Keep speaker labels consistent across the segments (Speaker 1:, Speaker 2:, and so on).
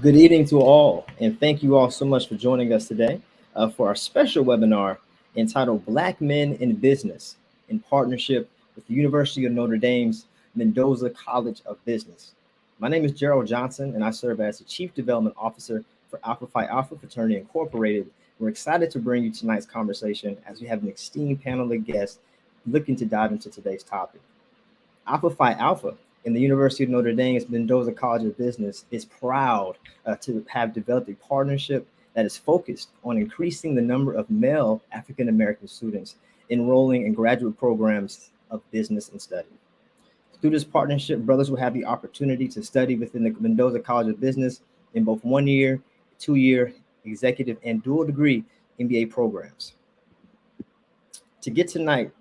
Speaker 1: Good evening to all, and thank you all so much for joining us today for our special webinar entitled Black Men in Business in partnership with the University of Notre Dame's Mendoza College of Business. My name is Gerald Johnson, and I serve as the Chief Development Officer for Alpha Phi Alpha Fraternity Incorporated. We're excited to bring you tonight's conversation as we have an esteemed panel of guests looking to dive into today's topic. Alpha Phi Alpha in the University of Notre Dame's Mendoza College of Business is proud to have developed a partnership that is focused on increasing the number of male African American students enrolling in graduate programs of business and study. Through this partnership, brothers will have the opportunity to study within the Mendoza College of Business in both 1 year, 2 year, executive, and dual degree MBA programs. Tonight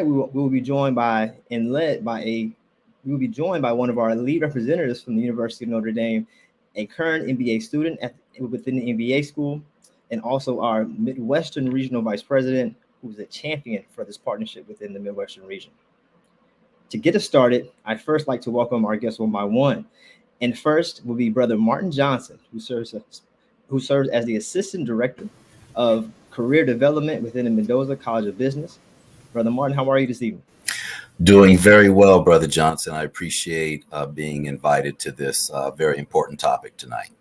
Speaker 1: we will be joined by and led by we will be joined by one of our lead representatives from the University of Notre Dame, a current MBA student within the MBA school, and also our Midwestern Regional Vice President, who's a champion for this partnership within the Midwestern region. To get us started, I'd first like to welcome our guests one by one. And first will be Brother Martin Johnson, who serves as the Assistant Director of Career Development within the Mendoza College of Business. Brother Martin, how are you this evening?
Speaker 2: Doing very well, Brother Johnson. I appreciate being invited to this very important topic tonight.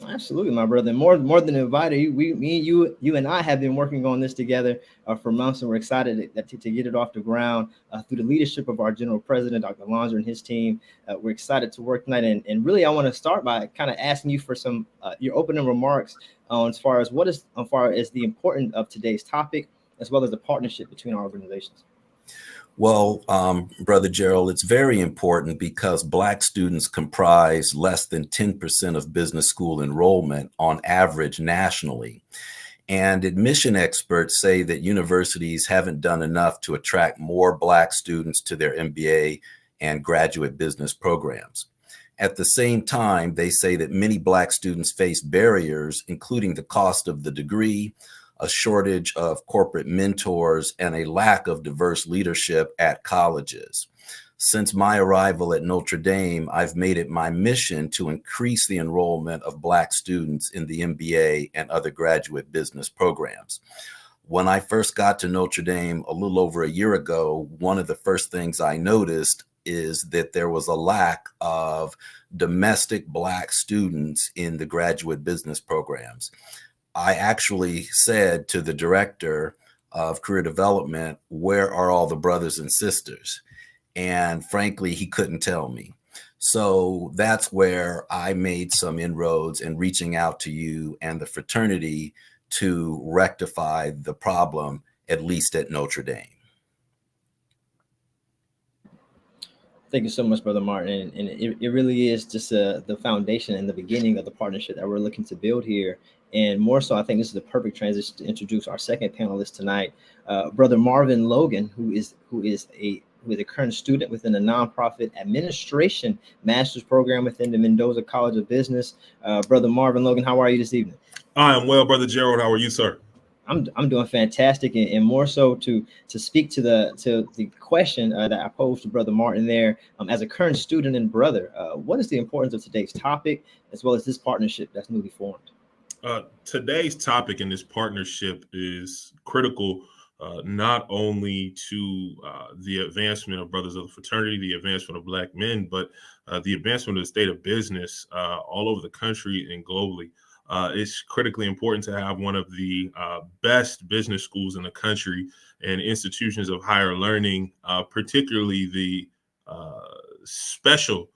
Speaker 1: Absolutely, my brother. More than invited, you and I have been working on this together for months, and we're excited to get it off the ground through the leadership of our General President, Dr. Lonzer, and his team. We're excited to work tonight, and really, I want to start by kind of asking you for some your opening remarks as far as the importance of today's topic, as well as the partnership between our organizations.
Speaker 2: Well, Brother Gerald, it's very important because Black students comprise less than 10% of business school enrollment on average nationally. And admission experts say that universities haven't done enough to attract more Black students to their MBA and graduate business programs. At the same time, they say that many Black students face barriers, including the cost of the degree, a shortage of corporate mentors, and a lack of diverse leadership at colleges. Since my arrival at Notre Dame, I've made it my mission to increase the enrollment of Black students in the MBA and other graduate business programs. When I first got to Notre Dame a little over a year ago, one of the first things I noticed is that there was a lack of domestic Black students in the graduate business programs. I actually said to the director of career development, where are all the brothers and sisters? And frankly, he couldn't tell me. So that's where I made some inroads in reaching out to you and the fraternity to rectify the problem, at least at Notre Dame.
Speaker 1: Thank you so much, Brother Martin. And it really is just the foundation and the beginning of the partnership that we're looking to build here. And more so, I think this is the perfect transition to introduce our second panelist tonight, Brother Marvin Logan, who is a current student within the nonprofit administration master's program within the Mendoza College of Business. Brother Marvin Logan, how are you this evening?
Speaker 3: I am well, Brother Gerald. How are you, sir?
Speaker 1: I'm doing fantastic, and more so to speak to the question that I posed to Brother Martin there. As a current student and brother, what is the importance of today's topic as well as this partnership that's newly formed?
Speaker 3: Today's topic in this partnership is critical, not only to the advancement of brothers of the fraternity, the advancement of Black men, but the advancement of the state of business all over the country and globally. It's critically important to have one of the best business schools in the country and institutions of higher learning, particularly the special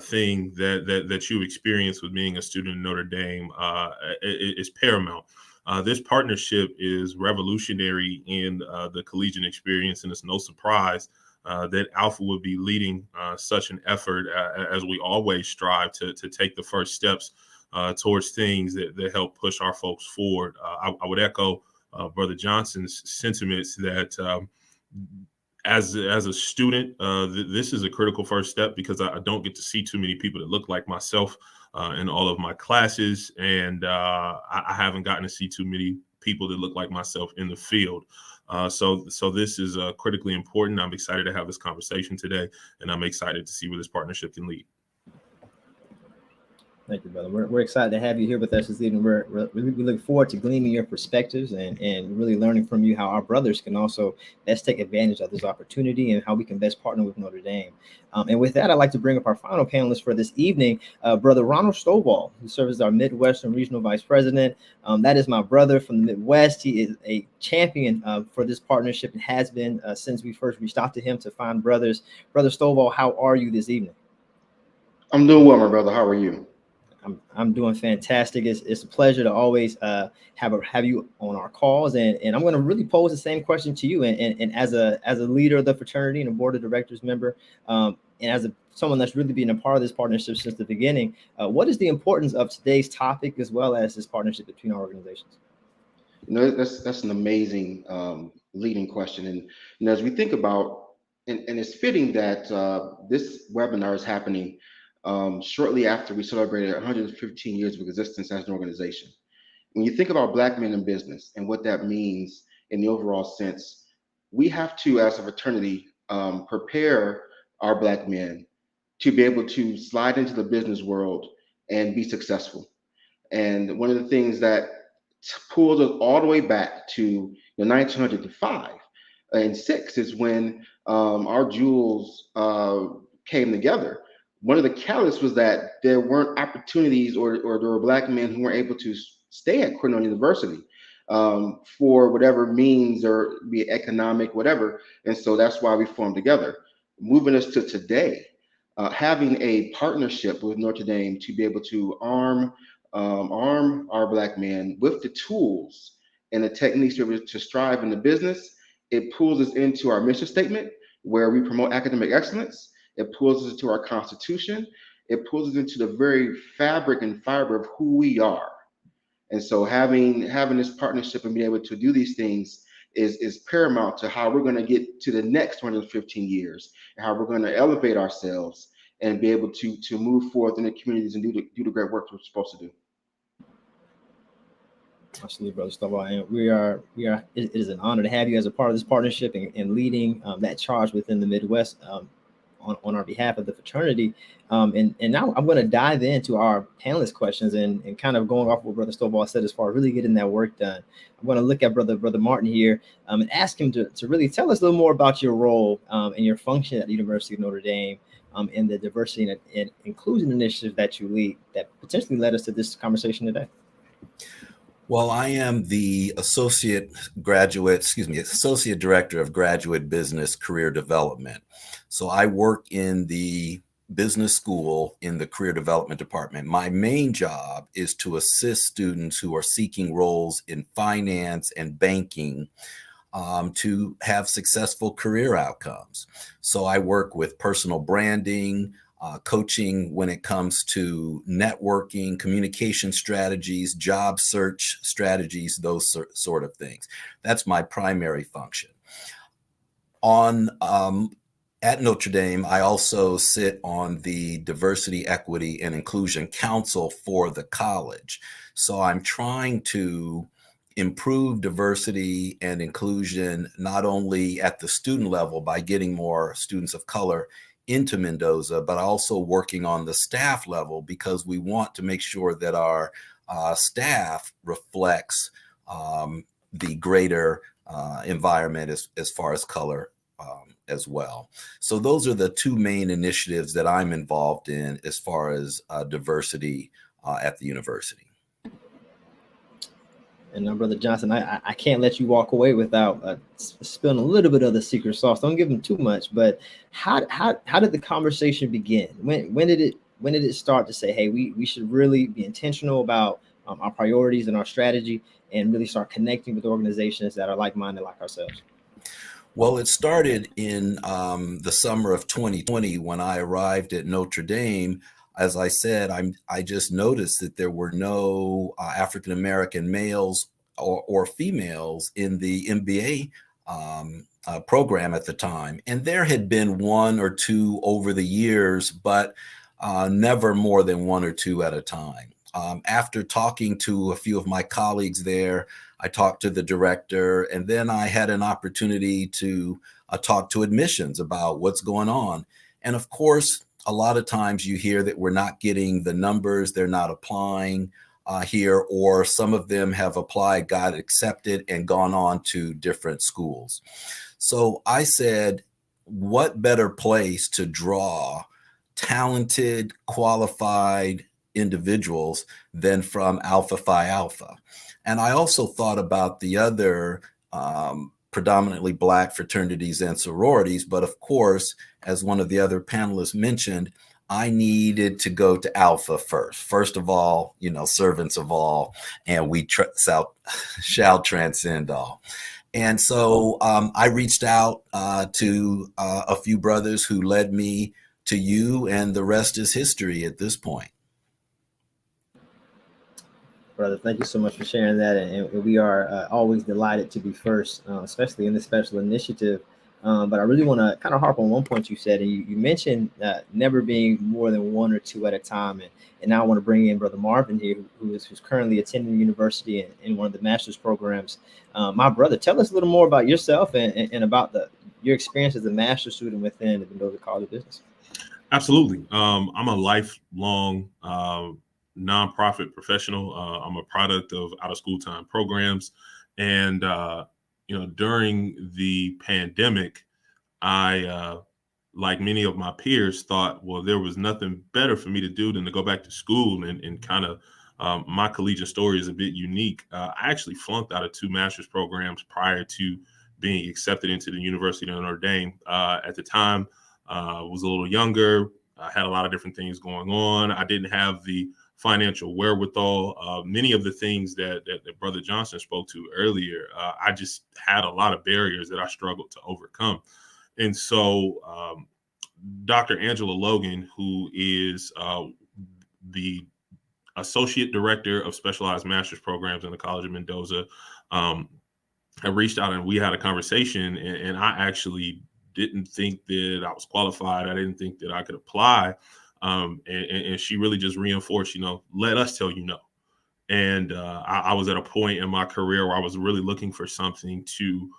Speaker 3: thing that you experience with being a student in Notre Dame is paramount. This partnership is revolutionary in the collegiate experience, and it's no surprise that Alpha would be leading such an effort as we always strive to take the first steps towards things that help push our folks forward. I would echo Brother Johnson's sentiments that as a student, this is a critical first step because I don't get to see too many people that look like myself in all of my classes, and I haven't gotten to see too many people that look like myself in the field. So this is critically important. I'm excited to have this conversation today, and I'm excited to see where this partnership can lead.
Speaker 1: Thank you, brother. We're excited to have you here with us this evening. We look forward to gleaning your perspectives and really learning from you how our brothers can also best take advantage of this opportunity and how we can best partner with Notre Dame. And with that, I'd like to bring up our final panelist for this evening, Brother Ronald Stovall, who serves as our Midwestern Regional Vice President. That is my brother from the Midwest. He is a champion for this partnership and has been since we first reached out to him to find brothers. Brother Stovall, how are you this evening?
Speaker 4: I'm doing well, my brother. How are you?
Speaker 1: I'm doing fantastic. It's a pleasure to always have you on our calls, and I'm going to really pose the same question to you. And as a leader of the fraternity and a board of directors member, and as someone that's really been a part of this partnership since the beginning, what is the importance of today's topic as well as this partnership between our organizations?
Speaker 4: That's an amazing leading question, and as we think about, and it's fitting that this webinar is happening shortly after we celebrated 115 years of existence as an organization. When you think about Black men in business and what that means in the overall sense, we have to, as a fraternity, prepare our Black men to be able to slide into the business world and be successful. And one of the things that pulls us all the way back to 1905 and 6 is when our jewels came together. One of the catalysts was that there weren't opportunities, or there were Black men who weren't able to stay at Cornell University for whatever means, or be it economic, whatever. And so that's why we formed together. Moving us to today, having a partnership with Notre Dame to be able to arm our Black men with the tools and the techniques to strive in the business. It pulls us into our mission statement, where we promote academic excellence. It pulls us into our Constitution. It pulls us into the very fabric and fiber of who we are. And so having this partnership and being able to do these things is paramount to how we're going to get to the next 115 years, and how we're going to elevate ourselves and be able to move forth in the communities and do the great work we're supposed to do.
Speaker 1: Absolutely, Brother Stovall. And it is an honor to have you as a part of this partnership and leading that charge within the Midwest on our behalf of the fraternity. And now I'm going to dive into our panelist questions and kind of going off what Brother Stovall said as far as really getting that work done. I'm going to look at Brother Martin here and ask him to really tell us a little more about your role and your function at the University of Notre Dame in the diversity and inclusion initiative that you lead that potentially led us to this conversation today.
Speaker 2: Well, I am the Associate Director of Graduate Business Career Development. So I work in the business school in the Career Development Department. My main job is to assist students who are seeking roles in finance and banking to have successful career outcomes. So I work with personal branding, coaching when it comes to networking, communication strategies, job search strategies, those sort of things. That's my primary function. At Notre Dame, I also sit on the Diversity, Equity, and Inclusion Council for the college. So I'm trying to improve diversity and inclusion, not only at the student level by getting more students of color into Mendoza, but also working on the staff level, because we want to make sure that our staff reflects the greater environment as far as color as well. So those are the two main initiatives that I'm involved in as far as diversity at the university.
Speaker 1: And now, Brother Johnson, I can't let you walk away without spilling a little bit of the secret sauce. Don't give him too much, but how did the conversation begin? When did it start to say, hey, we should really be intentional about our priorities and our strategy, and really start connecting with organizations that are like-minded like ourselves?
Speaker 2: Well, it started in the summer of 2020 when I arrived at Notre Dame. As I said, I just noticed that there were no African-American males or females in the MBA program at the time. And there had been one or two over the years, but never more than one or two at a time. After talking to a few of my colleagues there, I talked to the director, and then I had an opportunity to talk to admissions about what's going on. And of course, a lot of times you hear that we're not getting the numbers, they're not applying here, or some of them have applied, got accepted, and gone on to different schools. So I said, what better place to draw talented, qualified individuals than from Alpha Phi Alpha? And I also thought about the other predominantly Black fraternities and sororities. But of course, as one of the other panelists mentioned, I needed to go to Alpha first. First of all, you know, servants of all, and we shall transcend all. And so I reached out to a few brothers who led me to you, and the rest is history at this point.
Speaker 1: Brother, thank you so much for sharing that. And we are always delighted to be first, especially in this special initiative. But I really want to kind of harp on one point you said, and you mentioned never being more than one or two at a time. And now I want to bring in Brother Marvin here, who's currently attending the university in one of the master's programs. My brother, tell us a little more about yourself and about your experience as a master's student within the Mendoza College of Business.
Speaker 3: Absolutely. I'm a lifelong nonprofit professional. I'm a product of out of school time programs. And, during the pandemic, I, like many of my peers, thought, well, there was nothing better for me to do than to go back to school and kind of my collegiate story is a bit unique. I actually flunked out of 2 master's programs prior to being accepted into the University of Notre Dame. At the time, was a little younger. I had a lot of different things going on. I didn't have the financial wherewithal. Many of the things that Brother Johnson spoke to earlier, I just had a lot of barriers that I struggled to overcome. And so Dr. Angela Logan, who is the Associate Director of Specialized Master's Programs in the College of Mendoza, I reached out and we had a conversation, and I actually didn't think that I was qualified. I didn't think that I could apply. And she really just reinforced, let us tell you no. And I was at a point in my career where I was really looking for something to,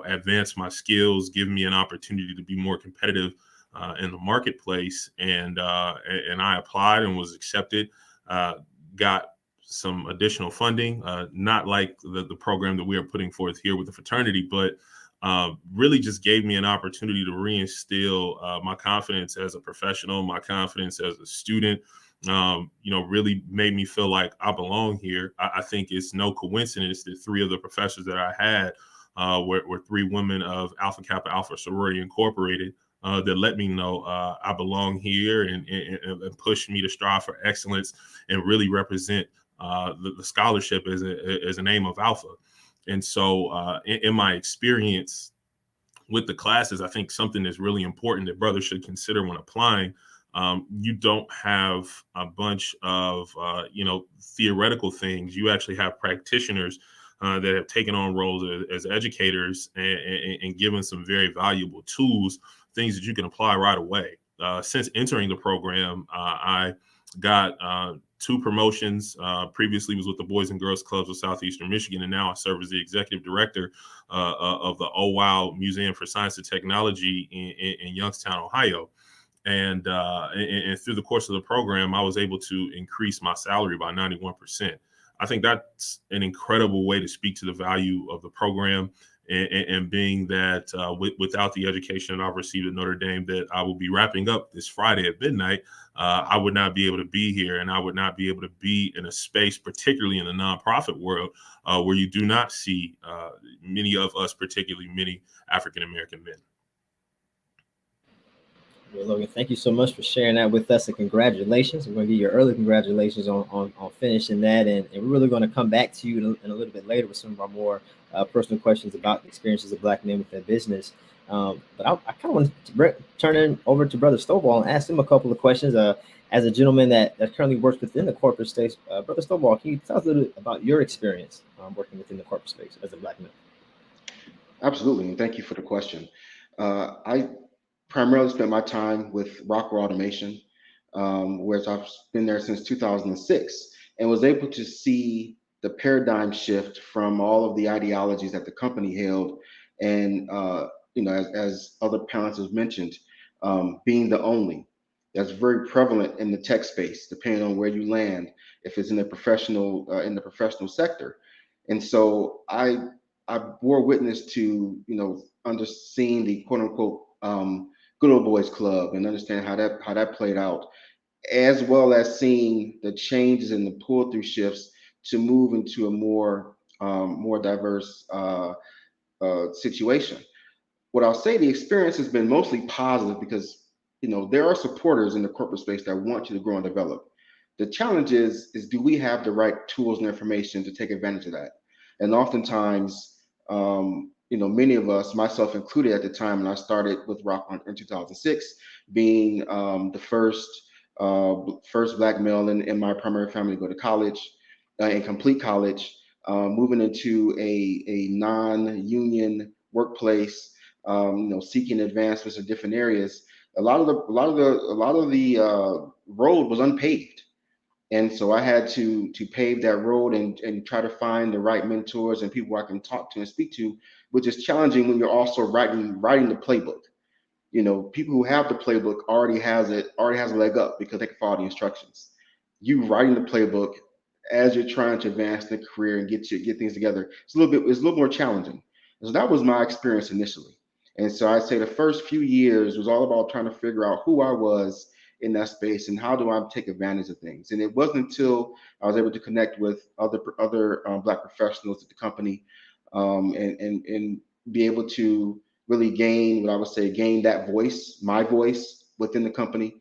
Speaker 3: advance my skills, give me an opportunity to be more competitive in the marketplace. And I applied and was accepted, got some additional funding, not like the program that we are putting forth here with the fraternity, but really just gave me an opportunity to reinstill my confidence as a professional, my confidence as a student, really made me feel like I belong here. I think it's no coincidence that 3 of the professors that I had were 3 women of Alpha Kappa Alpha Sorority Incorporated that let me know I belong here and pushed me to strive for excellence and really represent the scholarship as a name of Alpha. And so in my experience with the classes, I think something that's really important that brothers should consider when applying, you don't have a bunch of, theoretical things. You actually have practitioners that have taken on roles as educators and given some very valuable tools, things that you can apply right away. Since entering the program, I got 2 promotions. Previously was with the Boys and Girls Clubs of Southeastern Michigan, and now I serve as the executive director of the Oh Wow Museum for Science and Technology in Youngstown, Ohio. And through the course of the program, I was able to increase my salary by 91%. I think that's an incredible way to speak to the value of the program. And being that without the education that I've received at Notre Dame, that I will be wrapping up this Friday at midnight, I would not be able to be here, and I would not be able to be in a space, particularly in the nonprofit world, where you do not see many of us, particularly many African-American men.
Speaker 1: Well, Logan, thank you so much for sharing that with us, and congratulations. We're going to give you early congratulations on finishing that, and we're really going to come back to you in a little bit later with some of our more personal questions about the experiences of Black men with their business. But I kind of want to turn it over to Brother Stovall and ask him a couple of questions. As a gentleman that currently works within the corporate space, Brother Stovall, can you tell us a little bit about your experience working within the corporate space as a Black man?
Speaker 4: Absolutely, and thank you for the question. I primarily spent my time with Rockwell Automation, where I've been there since 2006, and was able to see the paradigm shift from all of the ideologies that the company held, and as other panelists have mentioned, being the only. that's very prevalent in the tech space, depending on where you land, if it's in the professional sector. And so I bore witness to, under seeing the quote unquote good old boys club and understand how that played out, as well as seeing the changes in the pull through shifts to move into a more diverse situation. What I'll say, the experience has been mostly positive because there are supporters in the corporate space that want you to grow and develop. The challenge is do we have the right tools and information to take advantage of that? And oftentimes, many of us, myself included at the time when I started with Rock in 2006, being the first Black male in my primary family to go to college, and complete college, moving into a non-union workplace, seeking advancements in different areas. A lot of the road was unpaved, and so I had to pave that road and try to find the right mentors and people I can talk to and speak to, which is challenging when you're also writing the playbook. People who have the playbook already has a leg up because they can follow the instructions. You writing the playbook as you're trying to advance the career and get things together, it's a little more challenging. And so that was my experience initially. And so I'd say the first few years was all about trying to figure out who I was in that space and how do I take advantage of things. And it wasn't until I was able to connect with other Black professionals at the company, and be able to really gain what I would say, gain that voice, my voice within the company,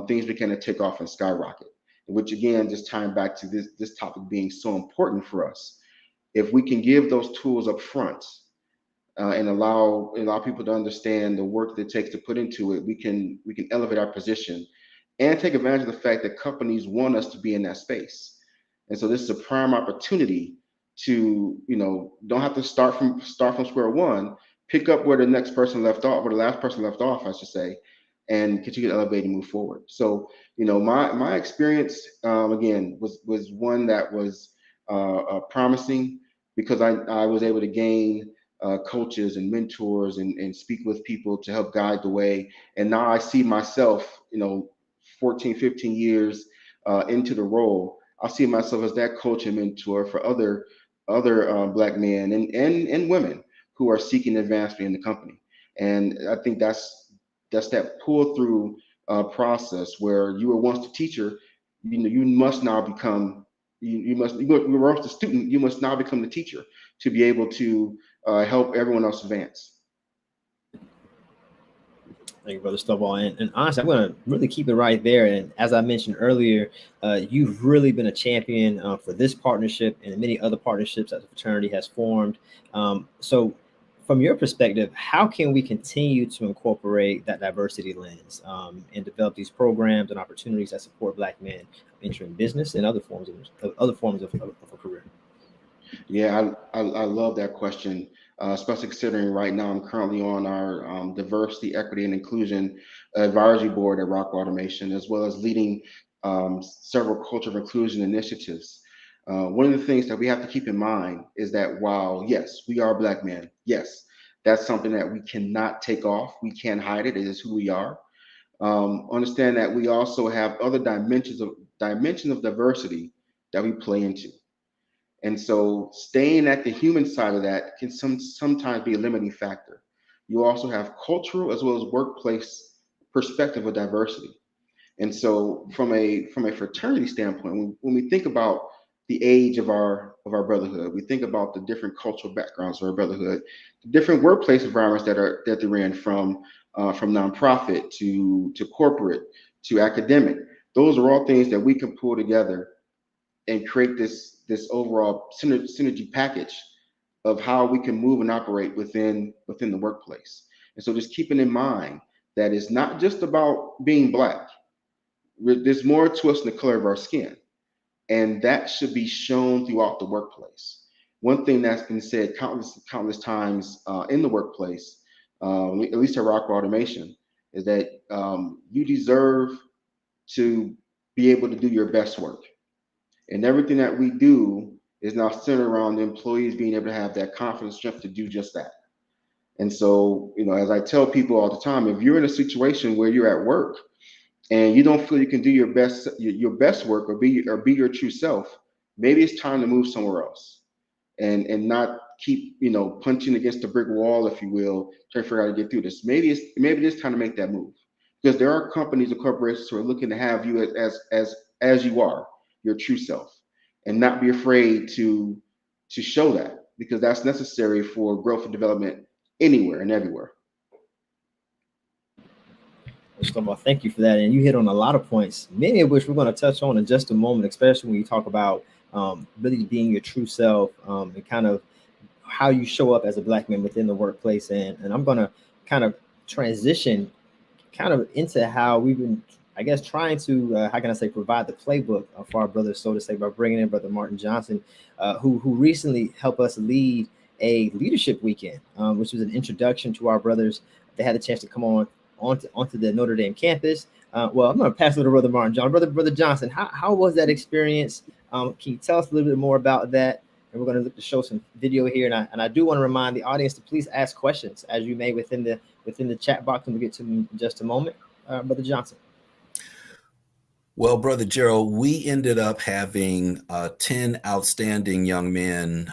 Speaker 4: things began to take off and skyrocket. Which again, just tying back to this topic being so important for us. If we can give those tools up front, and allow people to understand the work that it takes to put into it, we can elevate our position and take advantage of the fact that companies want us to be in that space. And so this is a prime opportunity to, don't have to start from square one, pick up where the next person left off, where the last person left off, I should say, and continue to elevate and move forward. So, my experience, again, was one that was promising because I was able to gain coaches and mentors and speak with people to help guide the way. And now I see myself, 14, 15 years into the role, I see myself as that coach and mentor for other Black men and women who are seeking advancement in the company. And I think that's that pull through process where you were once the teacher, you must now become you were once the student, you must now become the teacher to be able to help everyone else advance.
Speaker 1: Thank you, Brother Stovall. And honestly, I'm going to really keep it right there. And as I mentioned earlier, you've really been a champion for this partnership and many other partnerships that the fraternity has formed. So from your perspective, how can we continue to incorporate that diversity lens and develop these programs and opportunities that support Black men entering business and other forms of a career?
Speaker 4: Yeah, I love that question, especially considering right now I'm currently on our diversity, equity, and inclusion advisory board at Rock Automation, as well as leading several culture of inclusion initiatives. One of the things that we have to keep in mind is that while, yes, we are Black men, yes, that's something that we cannot take off. We can't hide it. It is who we are. Understand that we also have other dimensions of diversity that we play into. And so staying at the human side of that can sometimes be a limiting factor. You also have cultural as well as workplace perspective of diversity. And so from a fraternity standpoint, when we think about the age of our brotherhood, we think about the different cultural backgrounds of our brotherhood, the different workplace environments that they're in, from nonprofit to corporate to academic. Those are all things that we can pull together and create this overall synergy package of how we can move and operate within the workplace. And so just keeping in mind that it's not just about being Black. There's more to us than the color of our skin. And that should be shown throughout the workplace. One thing that's been said countless times in the workplace, at least at Rock Automation, is that you deserve to be able to do your best work. And everything that we do is now centered around the employees being able to have that confidence, strength to do just that. And so, as I tell people all the time, if you're in a situation where you're at work and you don't feel you can do your best work or be your true self, maybe it's time to move somewhere else and not keep punching against the brick wall, if you will, trying to figure out how to get through this. Maybe it's time to make that move, because there are companies or corporations who are looking to have you as you are, your true self, and not be afraid to show that, because that's necessary for growth and development anywhere and everywhere.
Speaker 1: Stovall, thank you for that. And you hit on a lot of points, many of which we're going to touch on in just a moment, especially when you talk about really being your true self, and kind of how you show up as a Black man within the workplace. And I'm going to kind of transition kind of into how we've been, I guess, trying to, how can I say, provide the playbook for our brothers, so to say, by bringing in Brother Martin Johnson, who recently helped us lead a leadership weekend, which was an introduction to our brothers. They had a chance to come onto the Notre Dame campus. Well, I'm going to pass it to Brother Martin John. Brother Johnson, how was that experience? Can you tell us a little bit more about that? And we're going to look to show some video here. And I do want to remind the audience to please ask questions as you may within the chat box, and we'll get to them in just a moment. Brother Johnson.
Speaker 2: Well, Brother Gerald, we ended up having 10 outstanding young men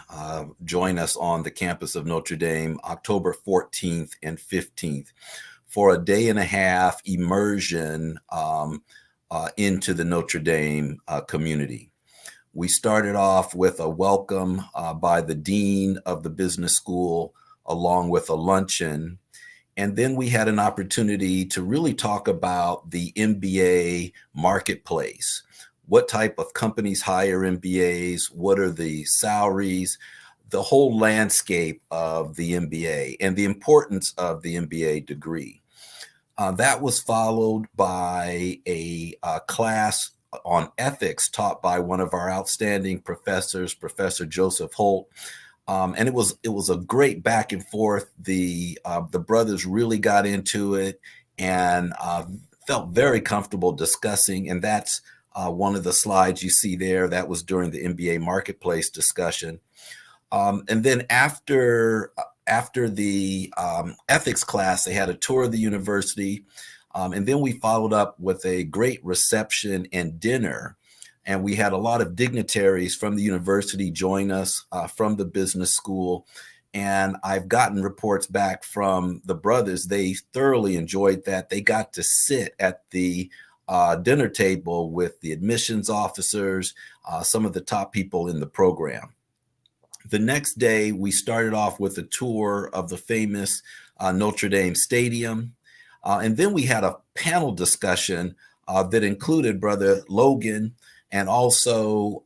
Speaker 2: join us on the campus of Notre Dame October 14th and 15th for a day and a half immersion into the Notre Dame community. We started off with a welcome by the dean of the business school, along with a luncheon. And then we had an opportunity to really talk about the MBA marketplace. What type of companies hire MBAs? What are the salaries? The whole landscape of the MBA and the importance of the MBA degree. That was followed by a class on ethics taught by one of our outstanding professors, Professor Joseph Holt. And it was a great back and forth. The brothers really got into it and felt very comfortable discussing. And that's one of the slides you see there. That was during the MBA marketplace discussion. And then after the ethics class, they had a tour of the university. And then we followed up with a great reception and dinner. And we had a lot of dignitaries from the university join us, from the business school. And I've gotten reports back from the brothers. They thoroughly enjoyed that. They got to sit at the dinner table with the admissions officers, some of the top people in the program. The next day, we started off with a tour of the famous Notre Dame Stadium. And then we had a panel discussion that included Brother Logan and also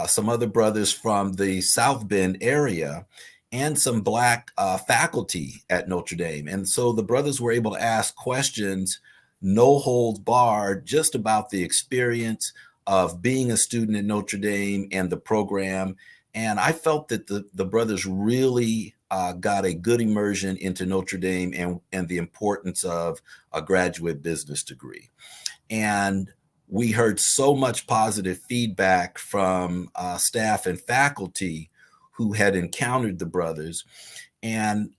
Speaker 2: some other brothers from the South Bend area and some Black faculty at Notre Dame. And so the brothers were able to ask questions, no holds barred, just about the experience of being a student at Notre Dame and the program. And I felt that the brothers really got a good immersion into Notre Dame and the importance of a graduate business degree. And we heard so much positive feedback from staff and faculty who had encountered the brothers. And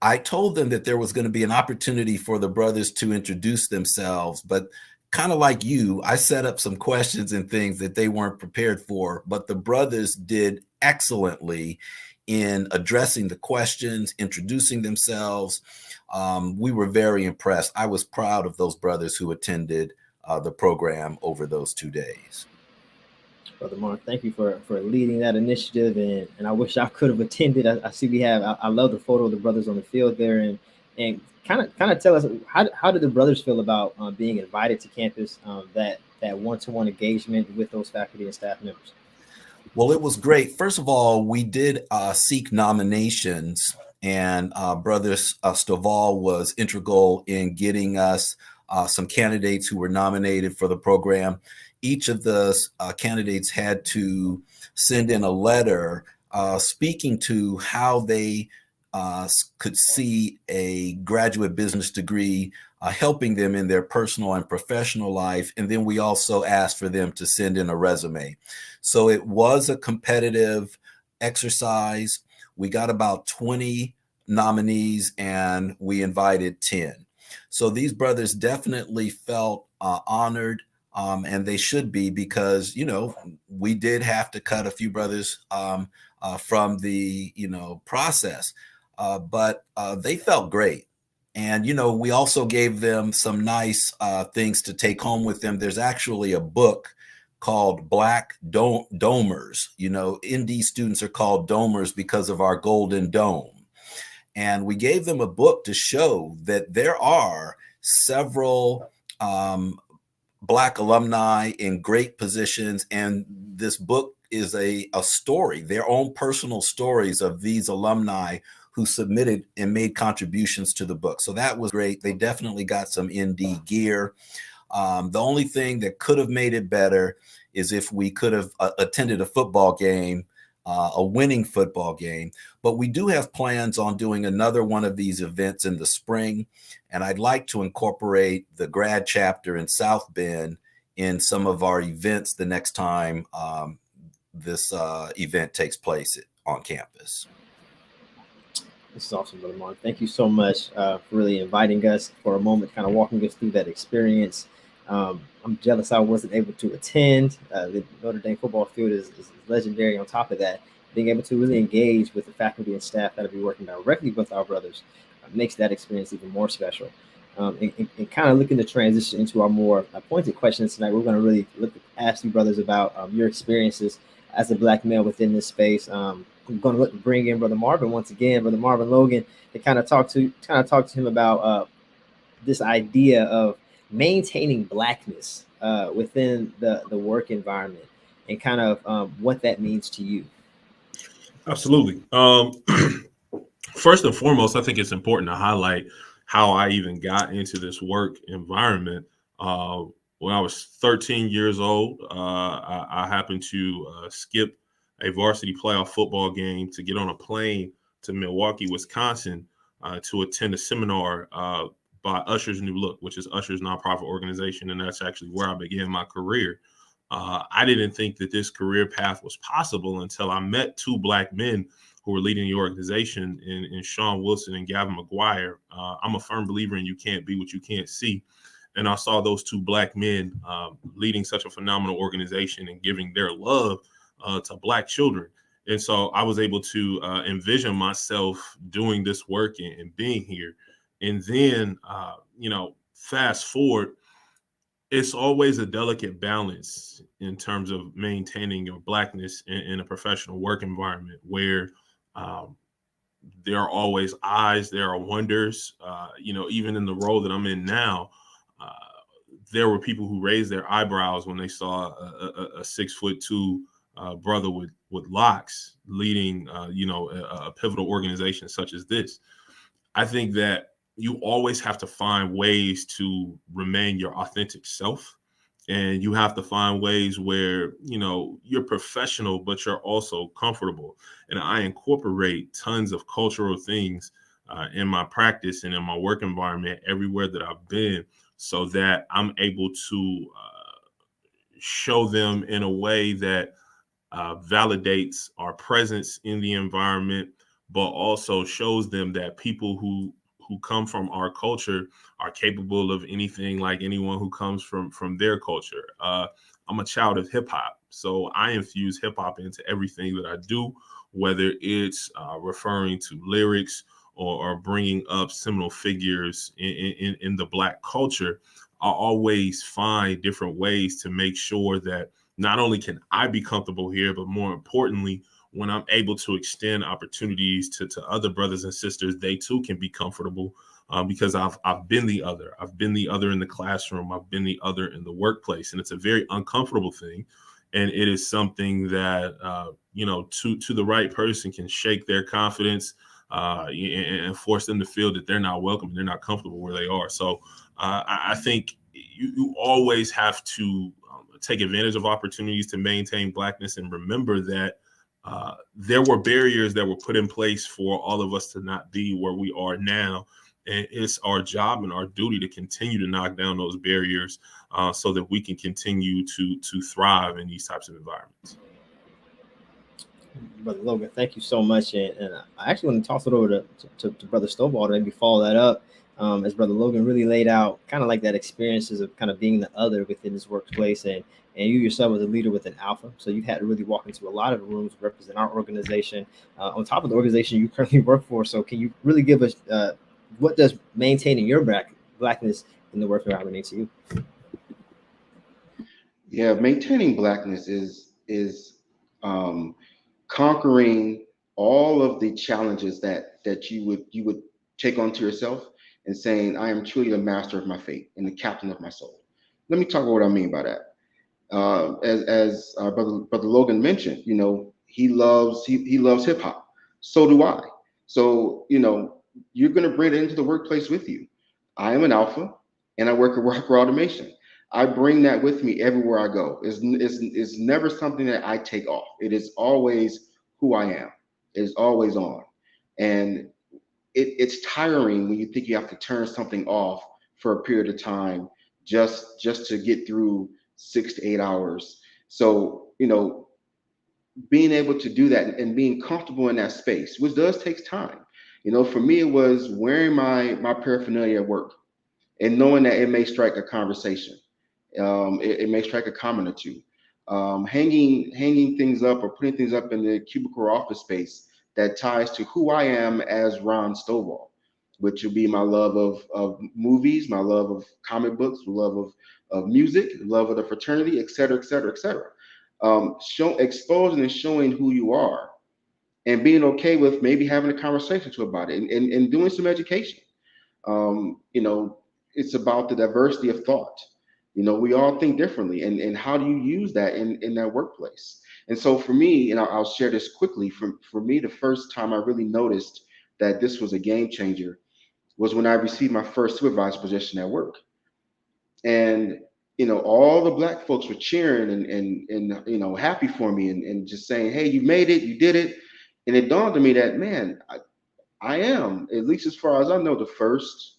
Speaker 2: I told them that there was going to be an opportunity for the brothers to introduce themselves, but kind of like you, I set up some questions and things that they weren't prepared for, but the brothers did excellently in addressing the questions, introducing themselves. We were very impressed. I was proud of those brothers who attended the program over those 2 days.
Speaker 1: Brother Mark, thank you for leading that initiative, and I wish I could have attended. I see we have. I love the photo of the brothers on the field there, and kind of tell us how did the brothers feel about being invited to campus, that one-to-one engagement with those faculty and staff members.
Speaker 2: Well, it was great. First of all, we did seek nominations, and Brother Stovall was integral in getting us some candidates who were nominated for the program. Each of the candidates had to send in a letter speaking to how they could see a graduate business degree helping them in their personal and professional life. And then we also asked for them to send in a resume. So it was a competitive exercise. We got about 20 nominees and we invited 10. So these brothers definitely felt honored, and they should be, because, you know, we did have to cut a few brothers from the, you know, process, but they felt great. And, you know, we also gave them some nice things to take home with them. There's actually a book called Black Domers. You know, ND students are called domers because of our golden dome. And we gave them a book to show that there are several Black alumni in great positions. And this book is a story, their own personal stories of these alumni who submitted and made contributions to the book. So that was great. They definitely got some ND gear. The only thing that could have made it better is if we could have attended a football game, a winning football game. But we do have plans on doing another one of these events in the spring. And I'd like to incorporate the grad chapter in South Bend in some of our events the next time this event takes place on campus.
Speaker 1: This is awesome, Brother Mark. Thank you so much for really inviting us for a moment, kind of walking us through that experience. I'm jealous I wasn't able to attend. The Notre Dame football field is legendary. On top of that, being able to really engage with the faculty and staff that will be working directly with our brothers makes that experience even more special. And kind of looking to transition into our more pointed questions tonight, we're going to really ask you brothers about your experiences as a Black male within this space. I'm going to bring in Brother Marvin once again, Brother Marvin Logan, to kind of talk to him about this idea of maintaining Blackness within the work environment, and kind of what that means to you.
Speaker 3: Absolutely. First and foremost, I think it's important to highlight how I even got into this work environment. When I was 13 years old, I happened to skip a varsity playoff football game to get on a plane to Milwaukee, Wisconsin, to attend a seminar by Usher's New Look, which is Usher's nonprofit organization. And that's actually where I began my career. I didn't think that this career path was possible until I met two Black men who were leading the organization in Sean Wilson and Gavin McGuire. I'm a firm believer in you can't be what you can't see. And I saw those two Black men leading such a phenomenal organization and giving their love to Black children. And so I was able to envision myself doing this work and being here. And then, fast forward, it's always a delicate balance in terms of maintaining your Blackness in a professional work environment where there are always eyes, there are wonders. Even in the role that I'm in now, there were people who raised their eyebrows when they saw a 6'2" brother with locks leading, a pivotal organization such as this. I think that you always have to find ways to remain your authentic self. And you have to find ways where, you're professional, but you're also comfortable. And I incorporate tons of cultural things in my practice and in my work environment everywhere that I've been, so that I'm able to show them in a way that validates our presence in the environment, but also shows them that people who come from our culture are capable of anything like anyone who comes from their culture. I'm a child of hip hop, so I infuse hip hop into everything that I do, whether it's referring to lyrics or bringing up seminal figures in the Black culture. I always find different ways to make sure that not only can I be comfortable here, but more importantly, when I'm able to extend opportunities to other brothers and sisters, they too can be comfortable because I've been the other. I've been the other in the classroom. I've been the other in the workplace. And it's a very uncomfortable thing. And it is something that, to the right person can shake their confidence and force them to feel that they're not welcome and they're not comfortable where they are. So I think you always have to take advantage of opportunities to maintain Blackness, and remember that there were barriers that were put in place for all of us to not be where we are now. And it's our job and our duty to continue to knock down those barriers so that we can continue to thrive in these types of environments.
Speaker 1: Brother Logan, thank you so much. And I actually want to toss it over to Brother Stovall to maybe follow that up. as Brother Logan really laid out, kind of like that experiences of kind of being the other within his workplace, and you yourself as a leader with an alpha. So you've had to really walk into a lot of rooms, represent our organization, on top of the organization you currently work for. So can you really give us what does maintaining your blackness in the work environment mean to you?
Speaker 4: Yeah, maintaining blackness is conquering all of the challenges that you would take onto yourself and saying, I am truly the master of my fate and the captain of my soul. Let me talk about what I mean by that. As brother Logan mentioned, he loves hip hop. So do I. So you're going to bring it into the workplace with you. I am an alpha, and I work at Rocker Automation. I bring that with me everywhere I go. It's never something that I take off. It is always who I am. It is always on, and it's tiring when you think you have to turn something off for a period of time just to get through 6 to 8 hours. So being able to do that and being comfortable in that space, which does take time. For me, it was wearing my paraphernalia at work and knowing that it may strike a conversation. It may strike a comment or two. Hanging things up or putting things up in the cubicle or office space that ties to who I am as Ron Stovall, which would be my love of movies, my love of comic books, love of music, love of the fraternity, et cetera, et cetera, et cetera. Exposing and showing who you are and being okay with maybe having a conversation to about it and doing some education. It's about the diversity of thought. We all think differently, and how do you use that in that workplace? And so for me, and I'll share this quickly, for me, the first time I really noticed that this was a game changer was when I received my first supervisor position at work. And all the black folks were cheering and happy for me and just saying, hey, you made it, you did it. And it dawned on me that, man, I am, at least as far as I know, the first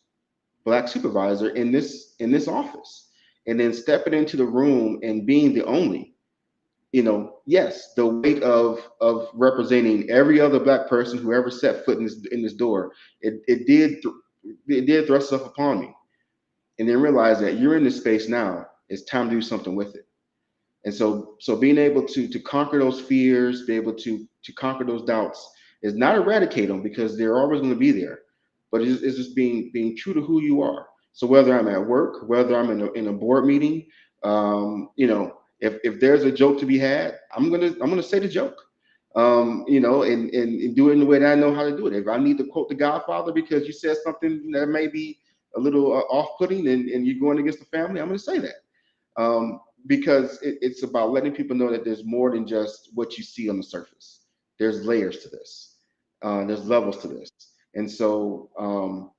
Speaker 4: black supervisor in this office. And then stepping into the room and being the only, yes, the weight of representing every other black person who ever set foot in this door, it did thrust itself upon me. And then realize that you're in this space now, it's time to do something with it. And so being able to conquer those fears, be able to conquer those doubts, is not eradicate them, because they're always going to be there, but it's just being true to who you are. So whether I'm at work, whether I'm in a board meeting, if there's a joke to be had, I'm gonna say the joke, and do it in the way that I know how to do it. If I need to quote The Godfather because you said something that may be a little off-putting and you're going against the family, I'm going to say that, because it's about letting people know that there's more than just what you see on the surface. There's layers to this. There's levels to this. And so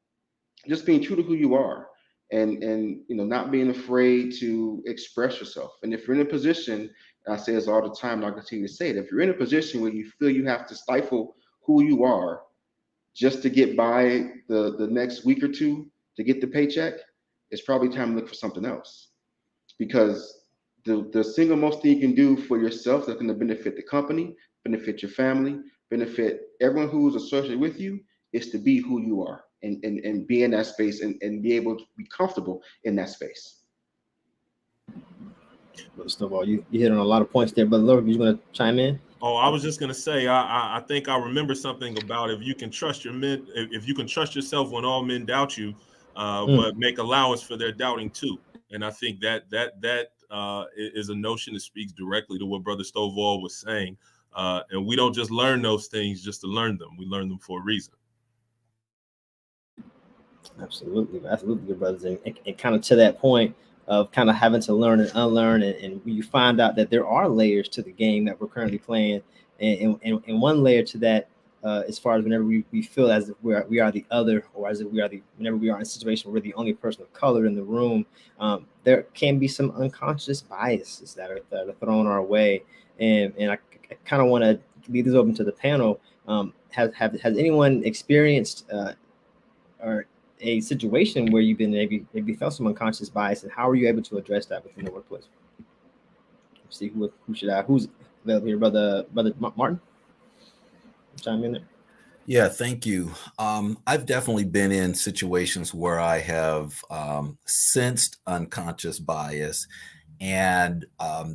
Speaker 4: just being true to who you are and not being afraid to express yourself. And if you're in a position, and I say this all the time, and I'll continue to say it, if you're in a position where you feel you have to stifle who you are just to get by the next week or two to get the paycheck, it's probably time to look for something else. Because the single most thing you can do for yourself that's going to benefit the company, benefit your family, benefit everyone who's associated with you, is to be who you are and be in that space and be able to be comfortable in that space.
Speaker 1: Stovall, you hit on a lot of points there, but Logan, you want to chime in?
Speaker 3: Oh, I was just gonna say, I think I remember something about if you can trust your men, if you can trust yourself when all men doubt you, but make allowance for their doubting too. And I think that is a notion that speaks directly to what Brother Stovall was saying. And we don't just learn those things just to learn them. We learn them for a reason.
Speaker 1: Absolutely, good brothers. And kind of to that point of kind of having to learn and unlearn, and you find out that there are layers to the game that we're currently playing, and one layer to that, as far as whenever we feel as if we are the other, or as if whenever we are in a situation where we're the only person of color in the room, there can be some unconscious biases that are thrown our way, and I kind of want to leave this open to the panel. Has anyone experienced or a situation where you've been maybe felt some unconscious bias, and how are you able to address that within the workplace? Let's see who's available here, brother Martin. Chime in there.
Speaker 2: Yeah, thank you. I've definitely been in situations where I have sensed unconscious bias, and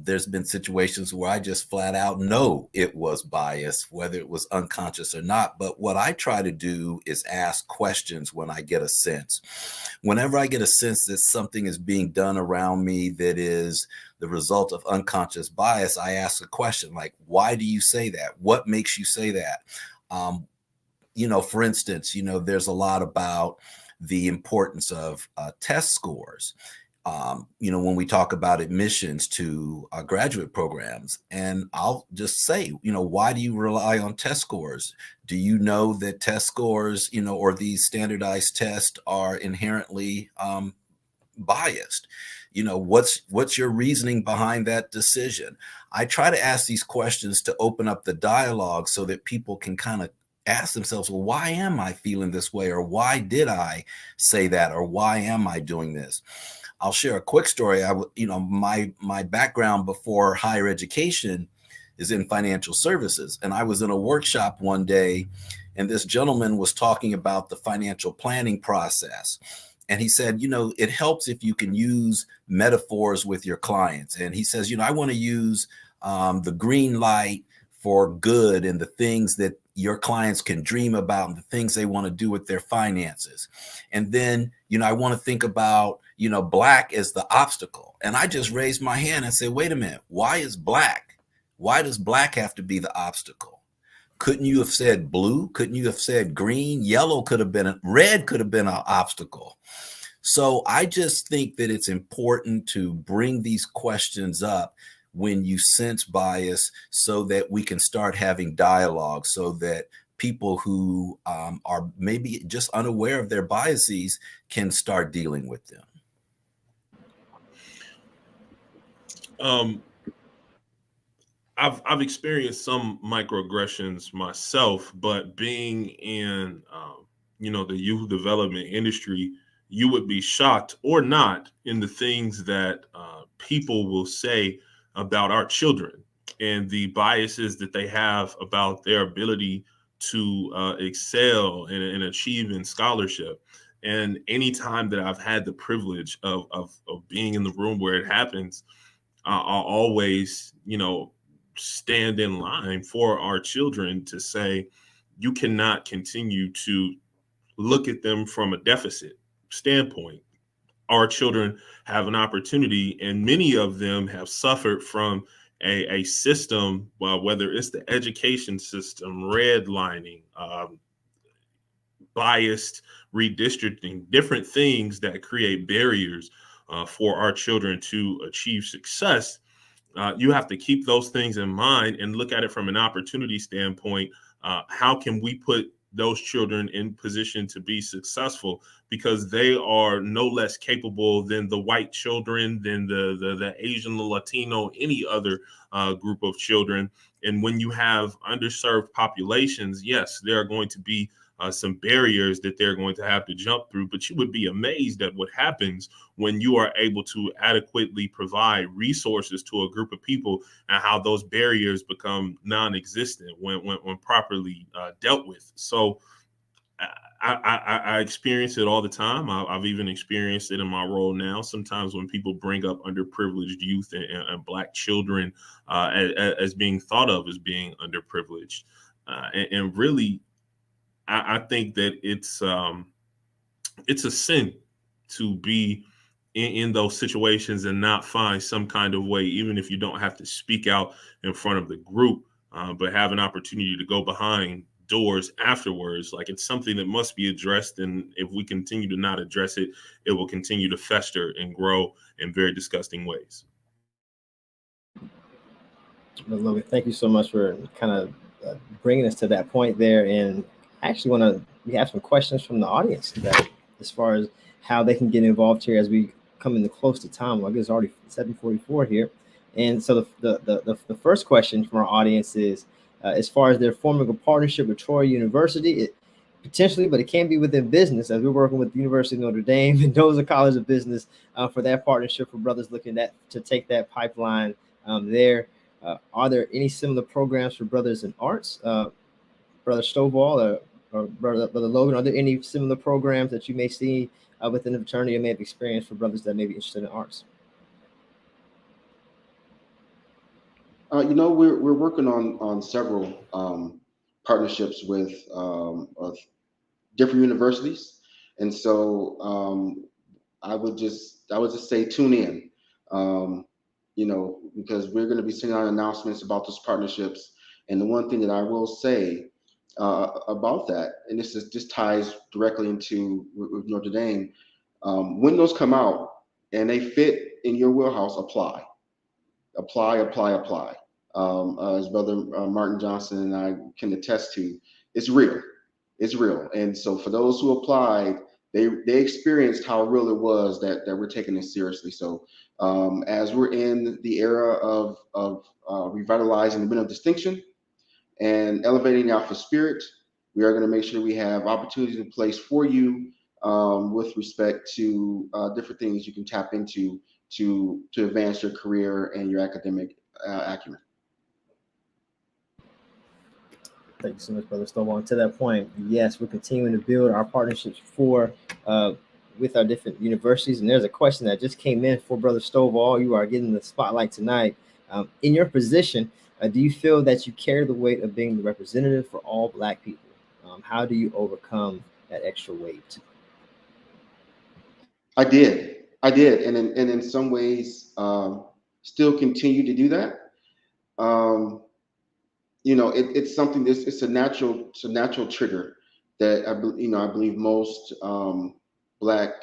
Speaker 2: there's been situations where I just flat out know it was bias, whether it was unconscious or not. But what I try to do is ask questions when I get a sense. Whenever I get a sense that something is being done around me that is the result of unconscious bias, I ask a question like, why do you say that? What makes you say that? Um, for instance, there's a lot about the importance of test scores. When we talk about admissions to graduate programs, and I'll just say, why do you rely on test scores? Do you know that test scores, or these standardized tests are inherently biased? What's your reasoning behind that decision? I try to ask these questions to open up the dialogue so that people can kind of ask themselves, well, why am I feeling this way? Or why did I say that? Or why am I doing this? I'll share a quick story. My background before higher education is in financial services. And I was in a workshop one day, and this gentleman was talking about the financial planning process. And he said, it helps if you can use metaphors with your clients. And he says, I want to use the green light for good and the things that your clients can dream about and the things they want to do with their finances. And then, I want to think about, black as the obstacle. And I just raised my hand and said, wait a minute, why is black? Why does black have to be the obstacle? Couldn't you have said blue? Couldn't you have said green? Yellow could have been, red could have been an obstacle. So I just think that it's important to bring these questions up when you sense bias so that we can start having dialogue, so that people who are maybe just unaware of their biases can start dealing with them.
Speaker 3: I've experienced some microaggressions myself, but being in the youth development industry, you would be shocked or not in the things that people will say about our children and the biases that they have about their ability to excel and achieve in scholarship. And anytime that I've had the privilege of being in the room where it happens, I'll always, stand in line for our children to say, you cannot continue to look at them from a deficit standpoint. Our children have an opportunity, and many of them have suffered from a system, whether it's the education system, redlining, biased redistricting, different things that create barriers for our children to achieve success. You have to keep those things in mind and look at it from an opportunity standpoint. How can we put those children in position to be successful, because they are no less capable than the white children, than the Asian, the Latino, any other group of children. And when you have underserved populations, yes, there are going to be some barriers that they're going to have to jump through, but you would be amazed at what happens when you are able to adequately provide resources to a group of people, and how those barriers become non-existent when properly dealt with. So I experience it all the time. I've even experienced it in my role now. Sometimes when people bring up underprivileged youth and Black children as being thought of as being underprivileged, and really, I think that it's a sin to be in those situations and not find some kind of way, even if you don't have to speak out in front of the group, but have an opportunity to go behind doors afterwards. Like, it's something that must be addressed, and if we continue to not address it, it will continue to fester and grow in very disgusting ways.
Speaker 1: Well, Logan, thank you so much for kind of bringing us to that point there. And I actually we have some questions from the audience today as far as how they can get involved here as we come into close to time. I guess it's already 7:44 here. And so the first question from our audience is, as far as they're forming a partnership with Troy University, potentially, but it can be within business, as we're working with the University of Notre Dame, Mendoza College of Business, for that partnership for brothers looking to take that pipeline there. Are there any similar programs for brothers in arts? Brother Stovall, or Brother Logan, are there any similar programs that you may see within the fraternity or may have experienced for brothers that may be interested in arts?
Speaker 4: We're working on several partnerships with different universities, and so I would just say tune in, because we're going to be sending out announcements about those partnerships. And the one thing that I will say about that, and this ties directly into with Notre Dame, when those come out and they fit in your wheelhouse, apply. As Brother Martin Johnson and I can attest to, it's real. It's real. And so for those who applied, they experienced how real it was that we're taking this seriously. So as we're in the era of revitalizing the men of distinction and elevating the alpha spirit, we are going to make sure we have opportunities in place for you with respect to different things you can tap into to advance your career and your academic acumen.
Speaker 1: Thank you so much, Brother Stovall. And to that point, yes, we're continuing to build our partnerships with our different universities. And there's a question that just came in for Brother Stovall. You are getting the spotlight tonight. In your position, do you feel that you carry the weight of being the representative for all Black people? How do you overcome that extra weight?
Speaker 4: I did, and in some ways, still continue to do that. It's something. It's a natural trigger that I believe most Black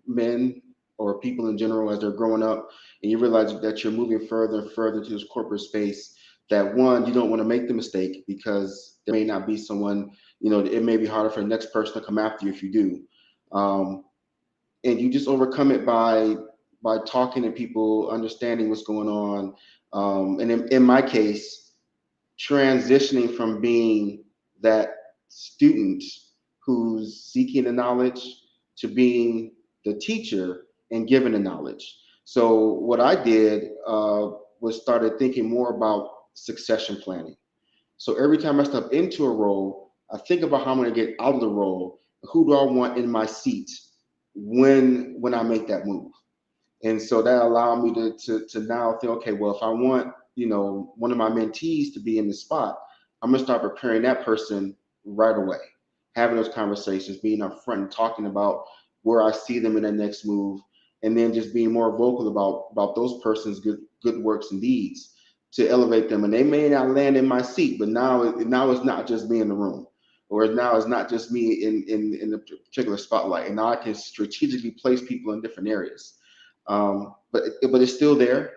Speaker 4: men or people in general, as they're growing up, and you realize that you're moving further and further to this corporate space. That one, you don't want to make the mistake because there may not be someone. It may be harder for the next person to come after you if you do, and you just overcome it by talking to people, understanding what's going on, and in my case, transitioning from being that student who's seeking the knowledge to being the teacher and giving the knowledge. So what I did was started thinking more about succession planning. So every time I step into a role, I think about how I'm going to get out of the role. Who do I want in my seat when I make that move? And so that allowed me to now think, okay, well, if I want one of my mentees to be in the spot, I'm gonna start preparing that person right away, having those conversations, being upfront and talking about where I see them in their next move, and then just being more vocal about those persons' good works and deeds to elevate them. And they may not land in my seat, but now it's not just me in the room, or now it's not just me in the particular spotlight, and now I can strategically place people in different areas. But it's still there.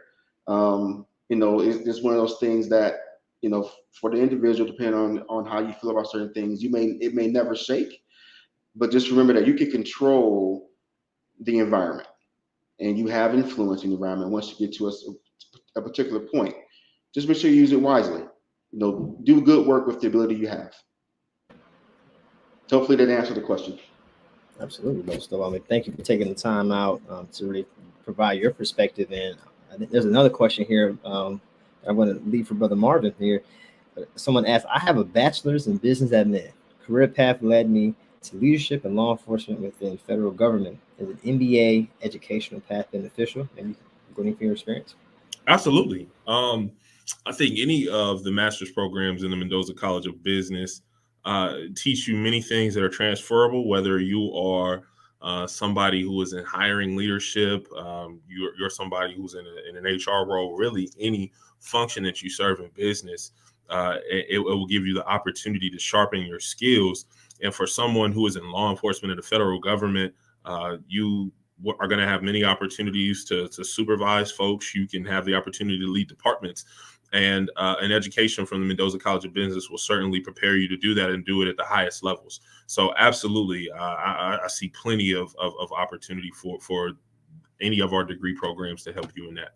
Speaker 4: It's one of those things that, for the individual, depending on how you feel about certain things, it may never shake, but just remember that you can control the environment and you have influence in the environment. Once you get to a particular point, just make sure you use it wisely. Do good work with the ability you have. Hopefully that answered the question.
Speaker 1: Absolutely, Brother Stovall. I mean, thank you for taking the time out to really provide your perspective. And I think there's another question here I want to leave for Brother Marvin here. Someone asked, I have a bachelor's in business admin. Career path led me to leadership and law enforcement within federal government. Is an MBA educational path beneficial? Maybe going from your experience.
Speaker 3: Absolutely. I think any of the master's programs in the Mendoza College of Business teach you many things that are transferable, whether you are somebody who is in hiring leadership, you're somebody who's in an HR role, really any function that you serve in business, it will give you the opportunity to sharpen your skills. And for someone who is in law enforcement in the federal government, you are going to have many opportunities to supervise folks. You can have the opportunity to lead departments. And an education from the Mendoza College of Business will certainly prepare you to do that and do it at the highest levels. So absolutely, I see plenty of opportunity for any of our degree programs to help you in that.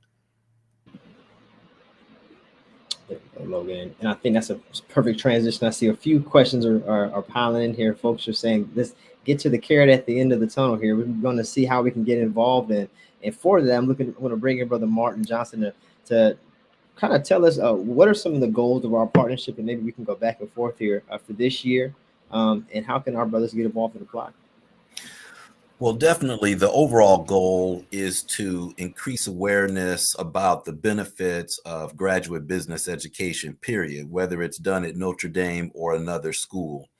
Speaker 1: Logan, and I think that's a perfect transition. I see a few questions are piling in here. Folks are saying, let's get to the carrot at the end of the tunnel here. We're going to see how we can get involved in. And for that, I'm going to bring in Brother Martin Johnson to kind of tell us what are some of the goals of our partnership, and maybe we can go back and forth here for this year, and how can our brothers get involved and apply?
Speaker 2: Well, definitely the overall goal is to increase awareness about the benefits of graduate business education, period, whether it's done at Notre Dame or another school.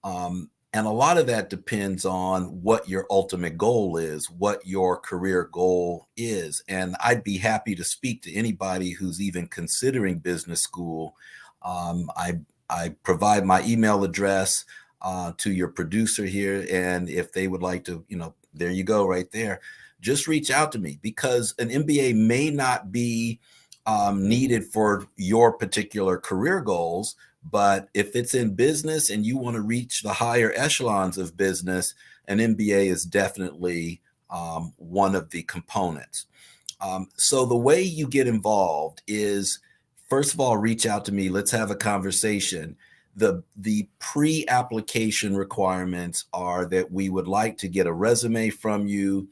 Speaker 2: And a lot of that depends on what your ultimate goal is, what your career goal is. And I'd be happy to speak to anybody who's even considering business school. I provide my email address to your producer here. And if they would like to, there you go right there. Just reach out to me, because an MBA may not be needed for your particular career goals. But if it's in business and you want to reach the higher echelons of business, an MBA is definitely one of the components. So the way you get involved is, first of all, reach out to me. Let's have a conversation. The pre-application requirements are that we would like to get a resume from you.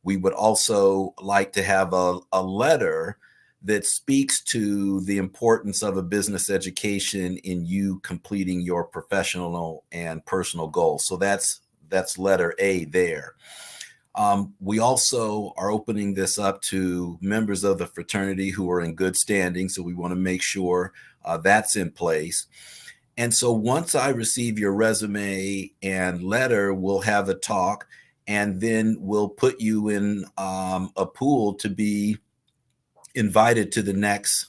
Speaker 2: We would also like to have a letter that speaks to the importance of a business education in you completing your professional and personal goals. So that's letter A there. We also are opening this up to members of the fraternity who are in good standing. So we want to make sure that's in place. And so once I receive your resume and letter, we'll have a talk, and then we'll put you in a pool to be invited to the next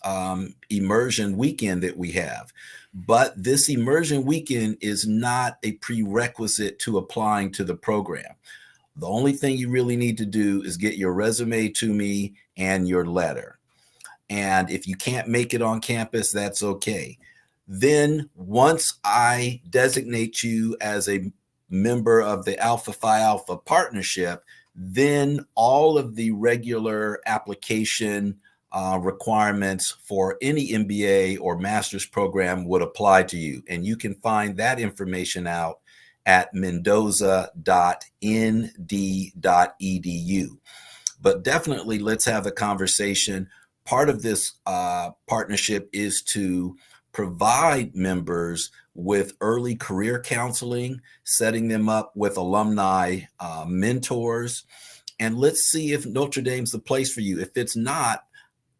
Speaker 2: immersion weekend that we have. But this immersion weekend is not a prerequisite to applying to the program. The only thing you really need to do is get your resume to me and your letter. And if you can't make it on campus, that's okay. Then once I designate you as a member of the Alpha Phi Alpha partnership, then all of the regular application requirements for any MBA or master's program would apply to you. And you can find that information out at mendoza.nd.edu. But definitely let's have a conversation. Part of this partnership is to provide members with early career counseling, setting them up with alumni mentors. And let's see if Notre Dame's the place for you. If it's not,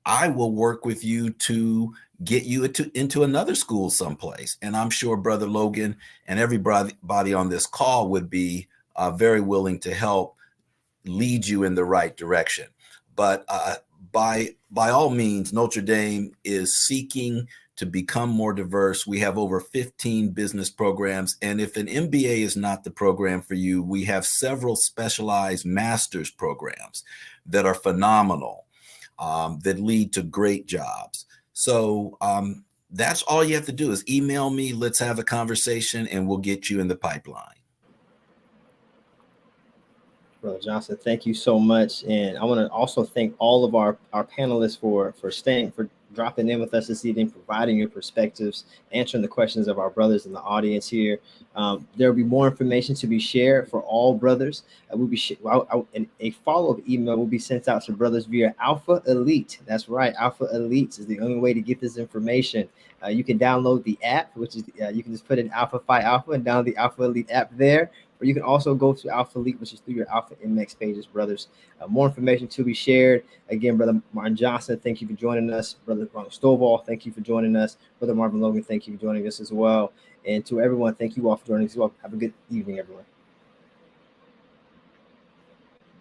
Speaker 2: I will work with you to get you into another school someplace. And I'm sure Brother Logan and everybody on this call would be very willing to help lead you in the right direction. But by all means, Notre Dame is seeking to become more diverse. We have over 15 business programs. And if an MBA is not the program for you, we have several specialized master's programs that are phenomenal, that lead to great jobs. So that's all you have to do is email me. Let's have a conversation and we'll get you in the pipeline.
Speaker 1: Brother Johnson, thank you so much. And I want to also thank all of our panelists for dropping in with us this evening, providing your perspectives, answering the questions of our brothers in the audience here. There will be more information to be shared for all brothers. A follow-up email will be sent out to brothers via Alpha Elite. That's right. Alpha Elite is the only way to get this information. You can download the app, which is you can just put in Alpha Phi Alpha and download the Alpha Elite app there. Or you can also go to Alpha Elite, which is through your Alpha MX pages, brothers. More information to be shared. Again, Brother Martin Johnson, thank you for joining us. Brother Ronald Stovall, thank you for joining us. Brother Marvin Logan, thank you for joining us as well. And to everyone, thank you all for joining us as well. Have a good evening, everyone.